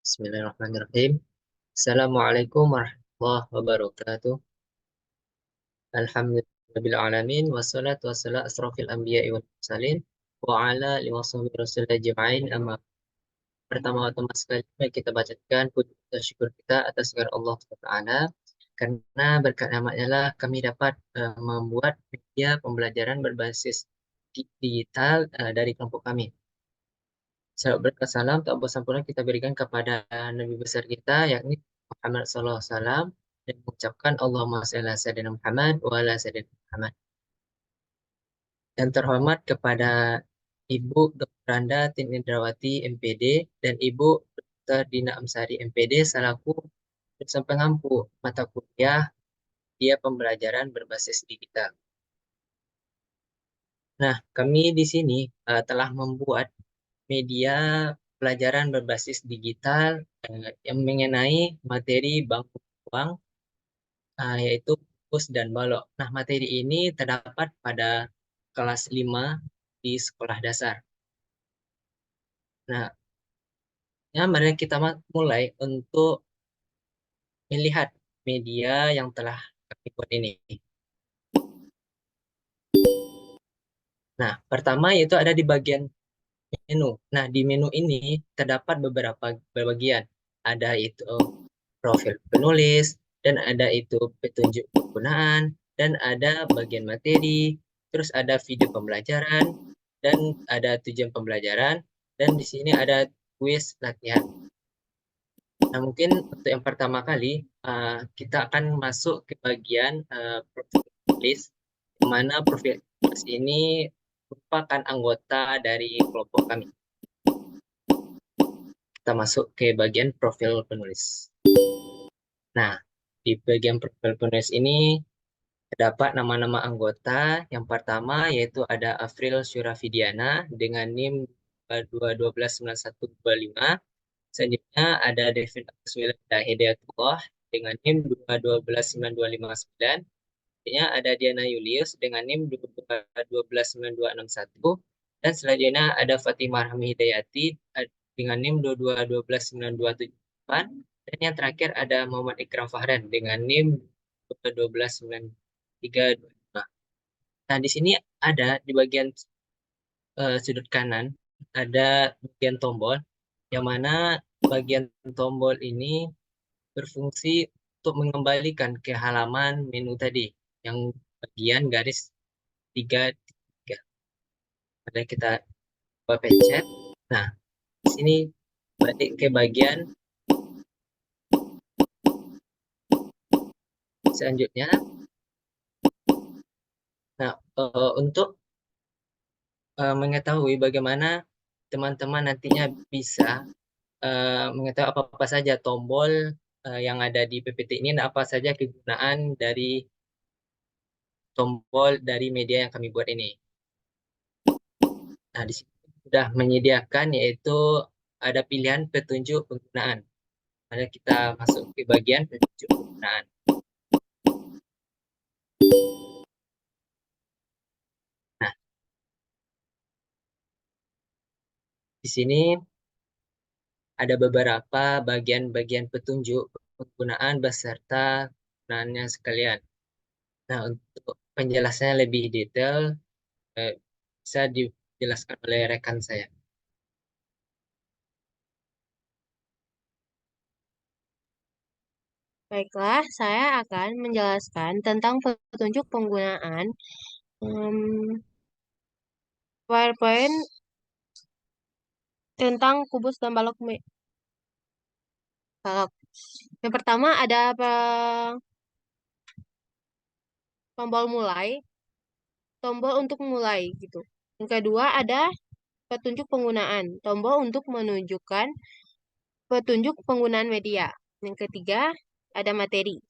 Bismillahirrahmanirrahim. Assalamualaikum warahmatullahi wabarakatuh. Alhamdulillahirrahmanirrahim. Wassalatu wassalamu asrafil anbiya'i wal mursalin wa ala alihi wa sahbihi rasulillah ajma'in. Amma pertama-tama sekali mari kita bacakan puji dan syukur kita atas segala Allah Subhanahu karena berkat rahmatnya lah kami dapat membuat media pembelajaran berbasis digital dari kelompok kami. Salam berkat salam tak bersempurna kita berikan kepada Nabi besar kita yakni Muhammad sallallahu alaihi wasallam dan mengucapkan Allahumma shalli ala sayyidina Muhammad wa ala sayyidina Muhammad. Dan terhormat kepada Ibu Dr. Randa Tin Indrawati MPD dan Ibu Dr. Dina Amsari MPD selaku dosen pengampu mata kuliah dia pembelajaran berbasis digital. Nah, kami di sini telah membuat media pelajaran berbasis digital yang mengenai materi bangku uang yaitu Pus dan Balok. Nah, materi ini terdapat pada kelas 5 di sekolah dasar. Nah, ya, mari kita mulai untuk melihat media yang telah kami buat ini. Nah, pertama yaitu ada di bagian menu. Nah, di menu ini terdapat beberapa bagian. Ada itu profil penulis, dan ada itu petunjuk penggunaan, dan ada bagian materi, terus ada video pembelajaran, dan ada tujuan pembelajaran, dan di sini ada kuis latihan. Nah, mungkin untuk yang pertama kali, kita akan masuk ke bagian profil penulis, di mana profil penulis ini merupakan anggota dari kelompok kami. Kita masuk ke bagian profil penulis. Nah, di bagian profil penulis ini terdapat nama-nama anggota. Yang pertama yaitu ada Afril Syurafidiana dengan NIM 2129125. Selanjutnya ada Devin Akuswilda Hidayatullah dengan NIM 2129259. Selanjutnya ada Diana Julius dengan NIM 2219261. Dan selanjutnya ada Fatimah Rahmi Hidayati dengan NIM 2212978. Dan yang terakhir ada Muhammad Ikram Fahran dengan NIM 2219325. Nah, di sini ada di bagian sudut kanan ada bagian tombol, yang mana bagian tombol ini berfungsi untuk mengembalikan ke halaman menu tadi, yang bagian garis 3. Ada kita coba pencet. Nah, di sini balik ke bagian selanjutnya. Nah, untuk mengetahui bagaimana teman-teman nantinya bisa mengetahui apa-apa saja tombol yang ada di PPT ini dan apa saja kegunaan dari tombol dari media yang kami buat ini. Nah, di sini sudah menyediakan yaitu ada pilihan petunjuk penggunaan. Mari kita masuk ke bagian petunjuk penggunaan. Nah, di sini ada beberapa bagian-bagian petunjuk penggunaan beserta penggunaannya sekalian. Nah, untuk penjelasannya lebih detail, bisa dijelaskan oleh rekan saya. Baiklah, saya akan menjelaskan tentang petunjuk penggunaan PowerPoint tentang kubus dan balok. Yang pertama ada tombol mulai, tombol untuk mulai gitu. Yang kedua ada petunjuk penggunaan, tombol untuk menunjukkan petunjuk penggunaan media. Yang ketiga ada materi,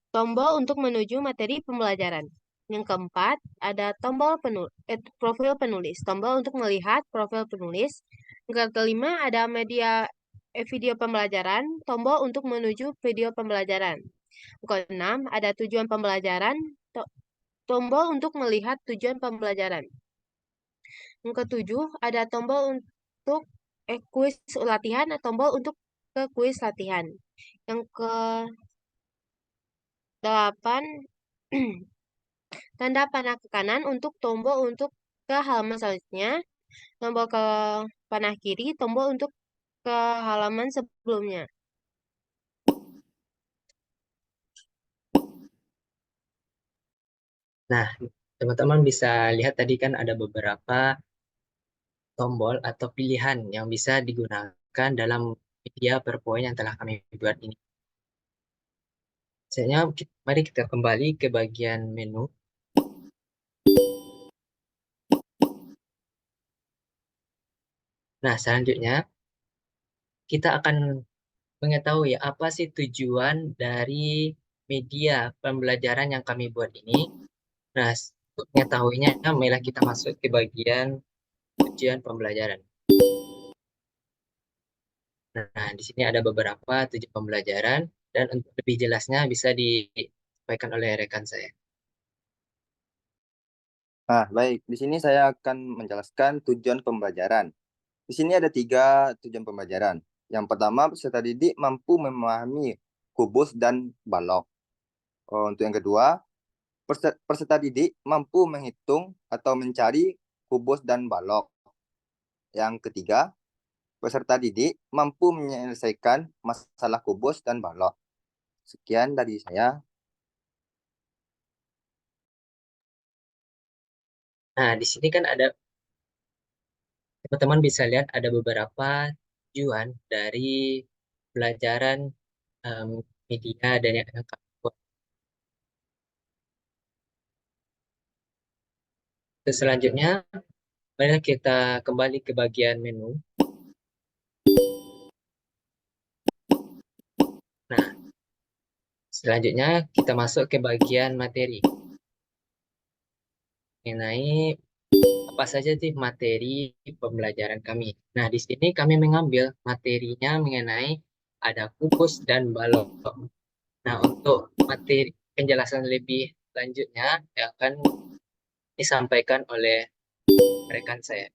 tombol untuk menuju materi pembelajaran. Yang keempat, ada tombol profil penulis, tombol untuk melihat profil penulis. Yang kelima, ada video pembelajaran, tombol untuk menuju video pembelajaran. Yang keenam, ada tujuan pembelajaran, tombol untuk melihat tujuan pembelajaran. Yang ketujuh, ada tombol untuk kuis latihan, tombol untuk ke kuis latihan. Yang ke-8, tanda panah ke kanan untuk tombol untuk ke halaman selanjutnya. Tombol ke panah kiri, tombol untuk ke halaman sebelumnya. Nah, teman-teman bisa lihat tadi kan ada beberapa tombol atau pilihan yang bisa digunakan dalam media PowerPoint yang telah kami buat ini. Selanjutnya, mari kita kembali ke bagian menu. Nah, selanjutnya kita akan mengetahui apa sih tujuan dari media pembelajaran yang kami buat ini. Nah, untuk mengetahuinya, marilah kita masuk ke bagian tujuan pembelajaran. Nah, di sini ada beberapa tujuan pembelajaran, dan untuk lebih jelasnya bisa disampaikan oleh rekan saya. Nah, baik. Di sini saya akan menjelaskan tujuan pembelajaran. Di sini ada 3 tujuan pembelajaran. Yang pertama, peserta didik mampu memahami kubus dan balok. Untuk yang kedua, peserta didik mampu menghitung atau mencari kubus dan balok. Yang ketiga, peserta didik mampu menyelesaikan masalah kubus dan balok. Sekian dari saya. Nah, di sini kan ada, teman-teman bisa lihat ada beberapa tujuan dari pelajaran em, media dan yang kami buat. Terus selanjutnya, mari kita kembali ke bagian menu. Nah, selanjutnya kita masuk ke bagian materi. Mengenai apa saja sih materi pembelajaran kami. Nah, di sini kami mengambil materinya mengenai ada kubus dan balok. Nah, untuk materi penjelasan lebih lanjutnya yang akan disampaikan oleh rekan saya.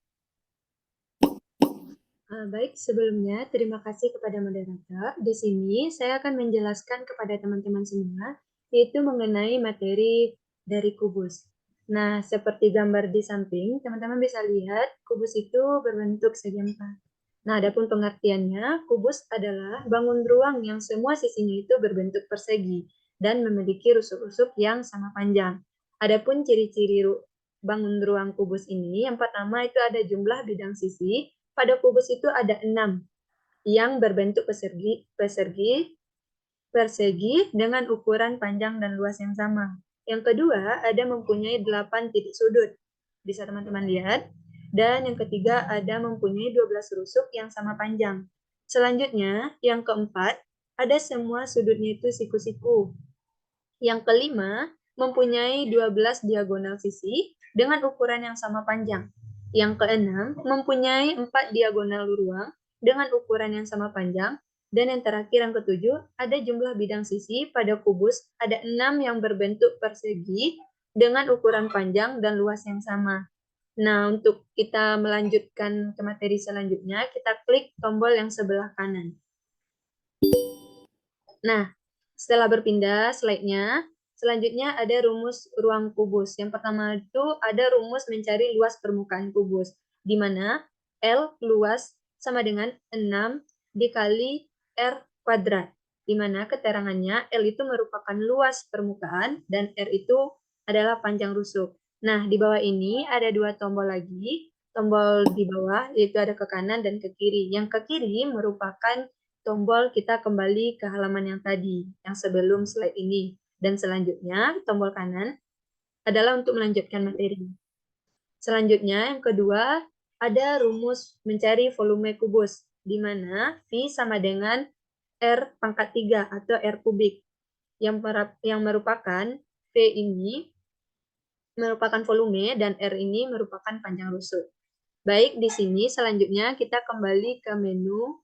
Baik, sebelumnya terima kasih kepada moderator. Di sini saya akan menjelaskan kepada teman-teman semua, yaitu mengenai materi dari kubus. Nah, seperti gambar di samping, teman-teman bisa lihat kubus itu berbentuk segi empat. Nah, adapun pengertiannya, kubus adalah bangun ruang yang semua sisinya itu berbentuk persegi dan memiliki rusuk-rusuk yang sama panjang. Adapun ciri-ciri bangun ruang kubus ini, yang pertama itu ada jumlah bidang sisi. Pada kubus itu ada 6 yang berbentuk persegi dengan ukuran panjang dan luas yang sama. Yang kedua, ada mempunyai 8 titik sudut. Bisa teman-teman lihat. Dan yang ketiga, ada mempunyai 12 rusuk yang sama panjang. Selanjutnya, yang keempat, ada semua sudutnya itu siku-siku. Yang kelima, mempunyai 12 diagonal sisi dengan ukuran yang sama panjang. Yang keenam, mempunyai 4 diagonal ruang dengan ukuran yang sama panjang. Dan yang terakhir, yang ketujuh, ada jumlah bidang sisi pada kubus, ada 6 yang berbentuk persegi dengan ukuran panjang dan luas yang sama. Nah, untuk kita melanjutkan ke materi selanjutnya, kita klik tombol yang sebelah kanan. Nah, setelah berpindah slide-nya, selanjutnya ada rumus ruang kubus. Yang pertama itu ada rumus mencari luas permukaan kubus, di mana L luas sama dengan 6 dikali R kuadrat, di mana keterangannya L itu merupakan luas permukaan dan R itu adalah panjang rusuk. Nah, di bawah ini ada 2 tombol lagi. Tombol di bawah yaitu ada ke kanan dan ke kiri. Yang ke kiri merupakan tombol kita kembali ke halaman yang tadi, yang sebelum slide ini. Dan selanjutnya, tombol kanan adalah untuk melanjutkan materi. Selanjutnya, yang kedua, ada rumus mencari volume kubus, di mana V sama dengan R pangkat 3 atau R kubik, yang merupakan V ini merupakan volume dan R ini merupakan panjang rusuk. Baik, di sini selanjutnya kita kembali ke menu.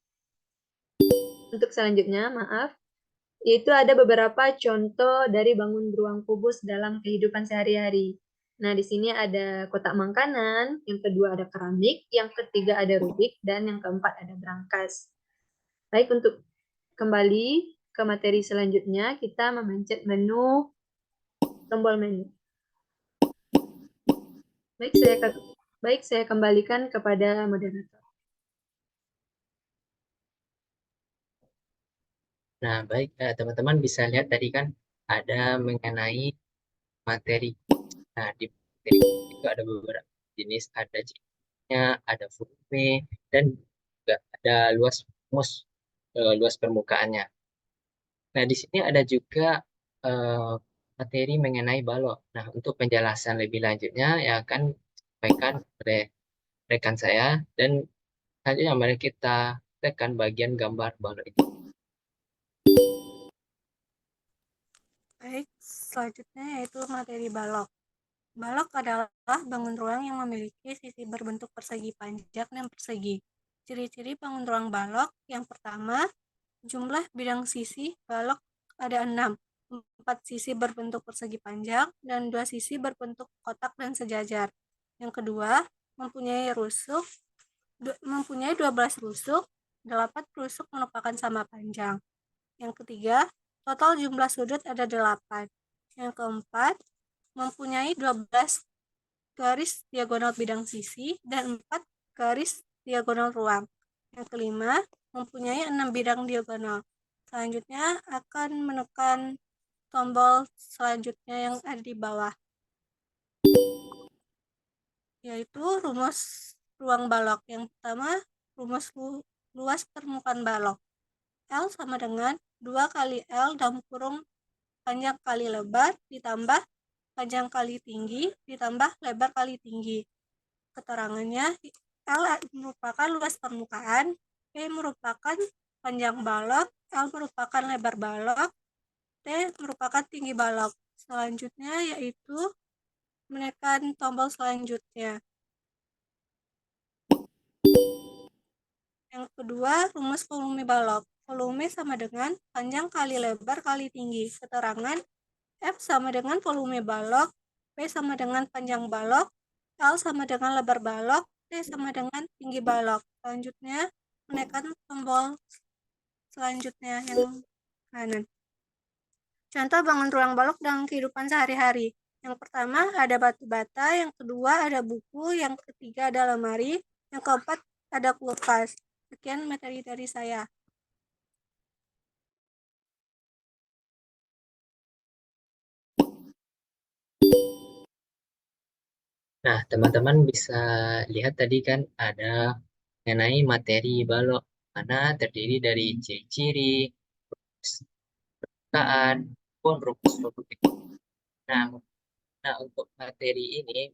Untuk selanjutnya, maaf, yaitu ada beberapa contoh dari bangun ruang kubus dalam kehidupan sehari-hari. Nah, di sini ada kotak makanan, yang kedua ada keramik, yang ketiga ada rubik, dan yang keempat ada brankas. Baik, untuk kembali ke materi selanjutnya, kita memencet tombol menu. Baik, saya kembalikan kepada moderator. Nah, baik, teman-teman bisa lihat tadi kan ada mengenai materi. Nah, di materi itu ada beberapa jenis, ada jenisnya, ada volume, dan juga ada luas permukaannya. Nah, di sini ada juga eh, materi mengenai balok. Nah, untuk penjelasan lebih lanjutnya yang akan disampaikan oleh rekan saya, dan selanjutnya mari kita tekan bagian gambar balok ini. Baik, selanjutnya yaitu materi balok. Balok adalah bangun ruang yang memiliki sisi berbentuk persegi panjang dan persegi. Ciri-ciri bangun ruang balok yang pertama, jumlah bidang sisi balok ada 6. 4 sisi berbentuk persegi panjang dan 2 sisi berbentuk kotak dan sejajar. Yang kedua, mempunyai 12 rusuk, 8 rusuk merupakan sama panjang. Yang ketiga, total jumlah sudut ada 8. Yang keempat, mempunyai 12 garis diagonal bidang sisi dan 4 garis diagonal ruang. Yang kelima, mempunyai 6 bidang diagonal. Selanjutnya akan menekan tombol selanjutnya yang ada di bawah, yaitu rumus ruang balok. Yang pertama, rumus luas permukaan balok. L sama dengan 2 kali L dalam kurung panjang kali lebar ditambah panjang kali tinggi ditambah lebar kali tinggi. Keterangannya, L merupakan luas permukaan, P merupakan panjang balok, L merupakan lebar balok, T merupakan tinggi balok. Selanjutnya yaitu menekan tombol selanjutnya. Yang kedua, rumus volume balok. Volume sama dengan panjang kali lebar kali tinggi. Keterangan, F sama dengan volume balok, P sama dengan panjang balok, L sama dengan lebar balok, T sama dengan tinggi balok. Selanjutnya, menekan tombol selanjutnya yang kanan. Contoh bangun ruang balok dalam kehidupan sehari-hari. Yang pertama ada batu bata, yang kedua ada buku, yang ketiga ada lemari, yang keempat ada kulkas. Sekian materi dari saya. Nah, teman-teman bisa lihat tadi kan ada mengenai materi balok, mana terdiri dari ciri-ciri, permukaan, pun rumus volume. Nah, untuk materi ini,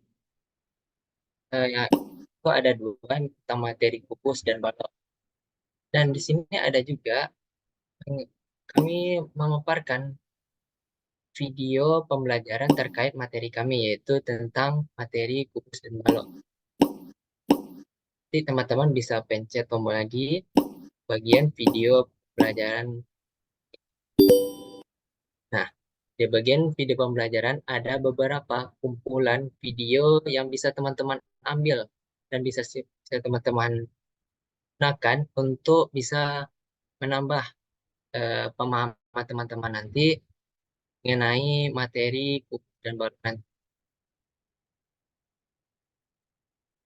itu ada dua, tentang materi kubus dan balok. Dan di sini ada juga kami memaparkan video pembelajaran terkait materi kami, yaitu tentang materi kubus dan balok. Jadi teman-teman bisa pencet tombol lagi bagian video pembelajaran. Nah, di bagian video pembelajaran ada beberapa kumpulan video yang bisa teman-teman ambil dan bisa teman-teman gunakan untuk bisa menambah pemahaman teman-teman nanti mengenai materi kubus dan balok nanti.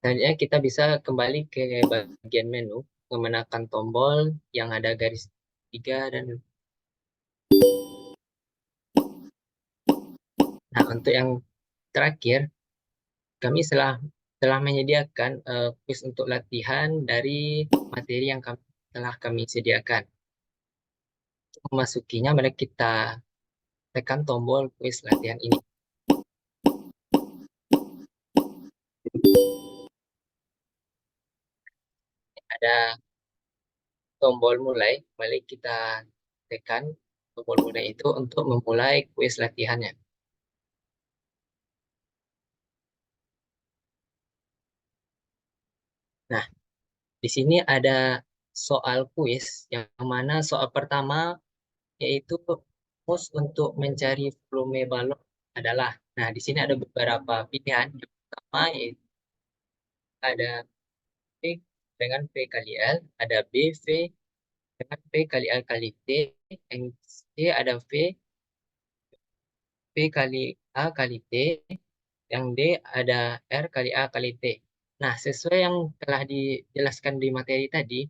Selanjutnya kita bisa kembali ke bagian menu, menekan tombol yang ada garis 3 dan nah, untuk yang terakhir, kami telah menyediakan kuis untuk latihan dari materi yang telah kami sediakan. Untuk memasukinya, mari kita tekan tombol kuis latihan ini. Ada tombol mulai, mari kita tekan tombol mulai itu untuk memulai kuis latihannya. Nah, di sini ada soal kuis yang mana soal pertama yaitu rumus untuk mencari volume balok adalah. Nah, di sini ada beberapa pilihan. Yang pertama yaitu ada P dengan P kali L, ada B, V, dengan P kali A kali T, yang C ada P kali A kali T, yang D ada R kali A kali T. Nah, sesuai yang telah dijelaskan di materi tadi,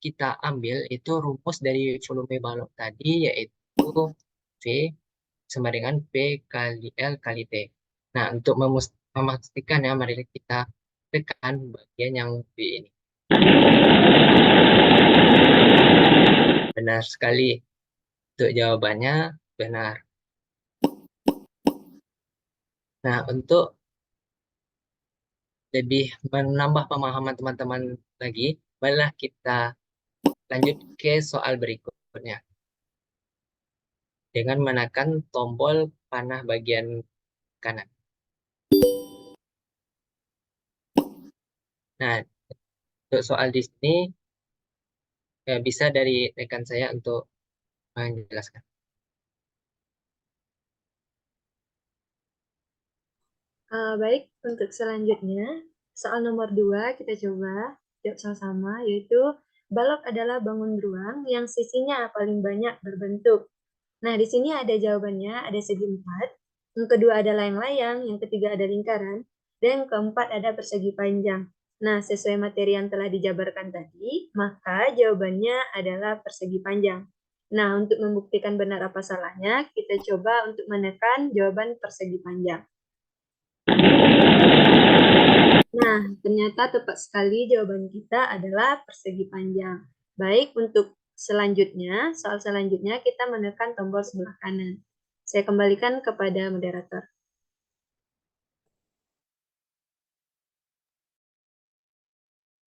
kita ambil itu rumus dari volume balok tadi, yaitu V sama dengan P kali L kali T. Nah, untuk memastikan ya, mari kita tekan bagian yang B ini. Benar sekali. Untuk jawabannya benar. Nah, untuk lebih menambah pemahaman teman-teman lagi, marilah kita lanjut ke soal berikutnya. Dengan menekan tombol panah bagian kanan. Nah, untuk soal di sini bisa dari rekan saya untuk menjelaskan. Baik, untuk selanjutnya, soal nomor 2 kita coba jawab sama-sama, yaitu balok adalah bangun beruang yang sisinya paling banyak berbentuk. Nah, di sini ada jawabannya, ada segi 4. Yang kedua ada layang-layang, yang ketiga ada lingkaran, dan yang keempat ada persegi panjang. Nah, sesuai materi yang telah dijabarkan tadi, maka jawabannya adalah persegi panjang. Nah, untuk membuktikan benar apa salahnya, kita coba untuk menekan jawaban persegi panjang. Nah, ternyata tepat sekali jawaban kita adalah persegi panjang. Baik, untuk selanjutnya, soal selanjutnya kita menekan tombol sebelah kanan. Saya kembalikan kepada moderator.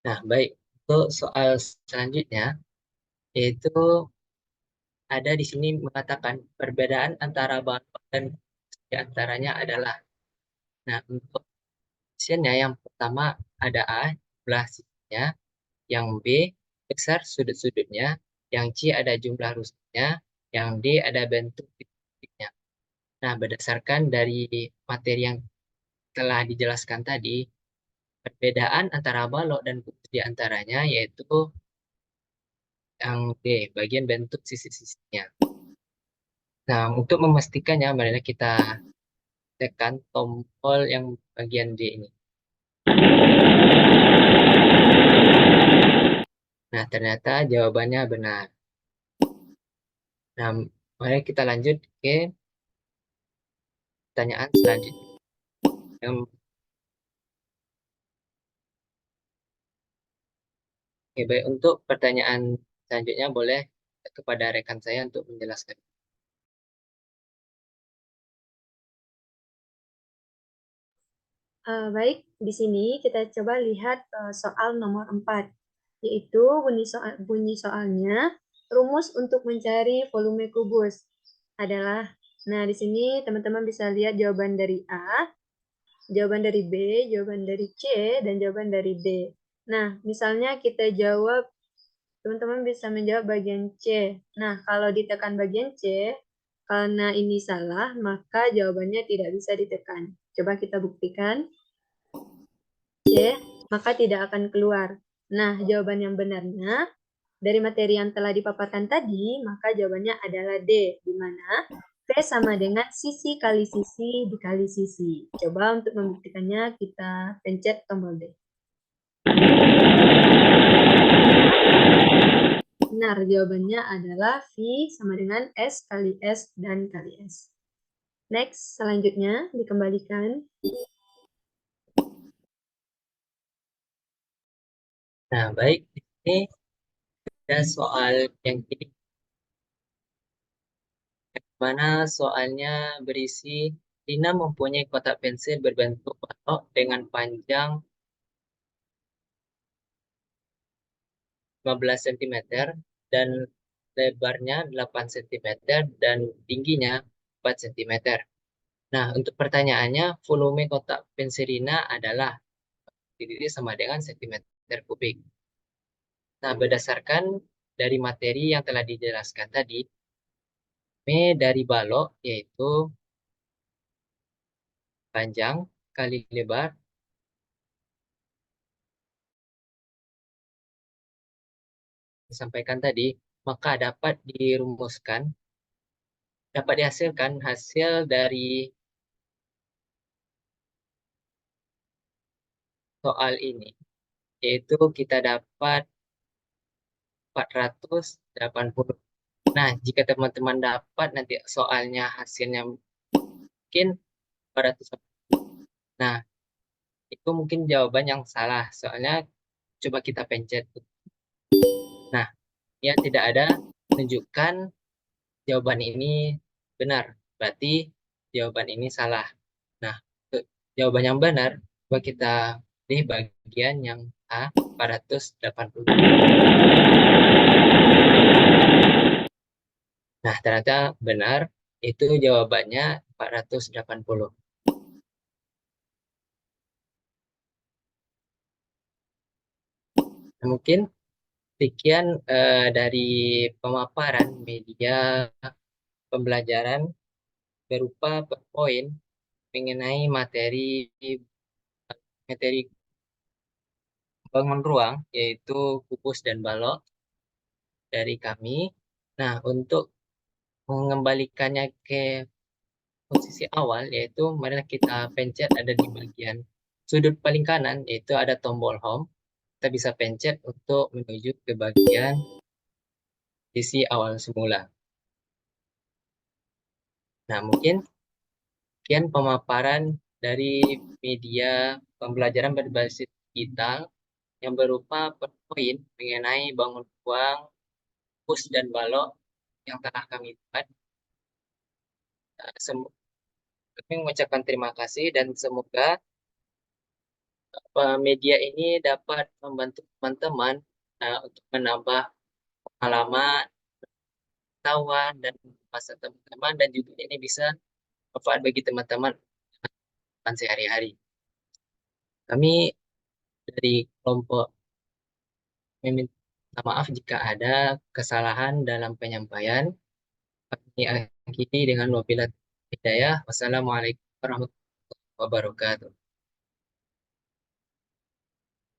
Nah, baik. Untuk soal selanjutnya, yaitu ada di sini mengatakan perbedaan antara balok dan di antaranya adalah. Nah, untuk optionnya yang pertama ada A, jumlah sisinya, yang B, besar sudut-sudutnya, yang C ada jumlah rusuknya, yang D ada bentuk titiknya. Nah, berdasarkan dari materi yang telah dijelaskan tadi, perbedaan antara balok dan kubus di antaranya yaitu yang D, bagian bentuk sisi-sisinya. Nah, untuk memastikannya, mari kita tekan tombol yang bagian D ini. Nah, ternyata jawabannya benar. Nah, mari kita lanjut ke pertanyaan selanjutnya. Oke, baik. Untuk pertanyaan selanjutnya, boleh kepada rekan saya untuk menjelaskan. Baik, di sini kita coba lihat soal nomor 4, yaitu bunyi soalnya, rumus untuk mencari volume kubus adalah, nah di sini teman-teman bisa lihat jawaban dari A, jawaban dari B, jawaban dari C, dan jawaban dari D. Nah, misalnya kita jawab, teman-teman bisa menjawab bagian C. Nah, kalau ditekan bagian C, karena ini salah, maka jawabannya tidak bisa ditekan. Coba kita buktikan. C, maka tidak akan keluar. Nah, jawaban yang benarnya, dari materi yang telah dipaparkan tadi, maka jawabannya adalah D, di mana P sama dengan sisi kali sisi dikali sisi. Coba untuk membuktikannya, kita pencet tombol D. Benar, jawabannya adalah V sama dengan S kali S dan kali S. Next, selanjutnya dikembalikan. Nah, baik. Ini ada soal yang ini. Mana soalnya berisi Lina mempunyai kotak pensil berbentuk balok dengan panjang 15 cm dan lebarnya 8 cm dan tingginya 4 cm. Nah, untuk pertanyaannya, volume kotak pensil Lina adalah diri sama dengan cm kubik. Nah, berdasarkan dari materi yang telah dijelaskan tadi, dari balok yaitu panjang kali lebar disampaikan tadi, maka dapat dihasilkan hasil dari soal ini, yaitu kita dapat 480. Nah, jika teman-teman dapat nanti soalnya hasilnya mungkin 400. Nah, itu mungkin jawaban yang salah, soalnya coba kita pencet. Nah, ya tidak ada menunjukkan jawaban ini benar, berarti jawaban ini salah. Nah, jawaban yang benar, coba kita di bagian yang A, 480. Nah, ternyata benar, itu jawabannya 480. Nah, mungkin sekian dari pemaparan media pembelajaran berupa poin mengenai materi bangun ruang, yaitu kubus dan balok dari kami. Nah, untuk mengembalikannya ke posisi awal, yaitu mari kita pencet ada di bagian sudut paling kanan, yaitu ada tombol home. Kita bisa pencet untuk menuju ke bagian sisi awal semula. Nah, mungkin sekian pemaparan dari media pembelajaran berbasis digital yang berupa poin mengenai bangun ruang, kubus, dan balok yang telah kami buat. Kami mengucapkan terima kasih dan semoga media ini dapat membantu teman-teman untuk menambah pengalaman, pengetahuan, dan masa teman-teman, dan juga ini bisa manfaat bagi teman-teman sehari-hari. Kami dari kelompok meminta maaf jika ada kesalahan dalam penyampaian. Kami akhiri dengan wabillahi hidayah. Wassalamualaikum warahmatullahi wabarakatuh.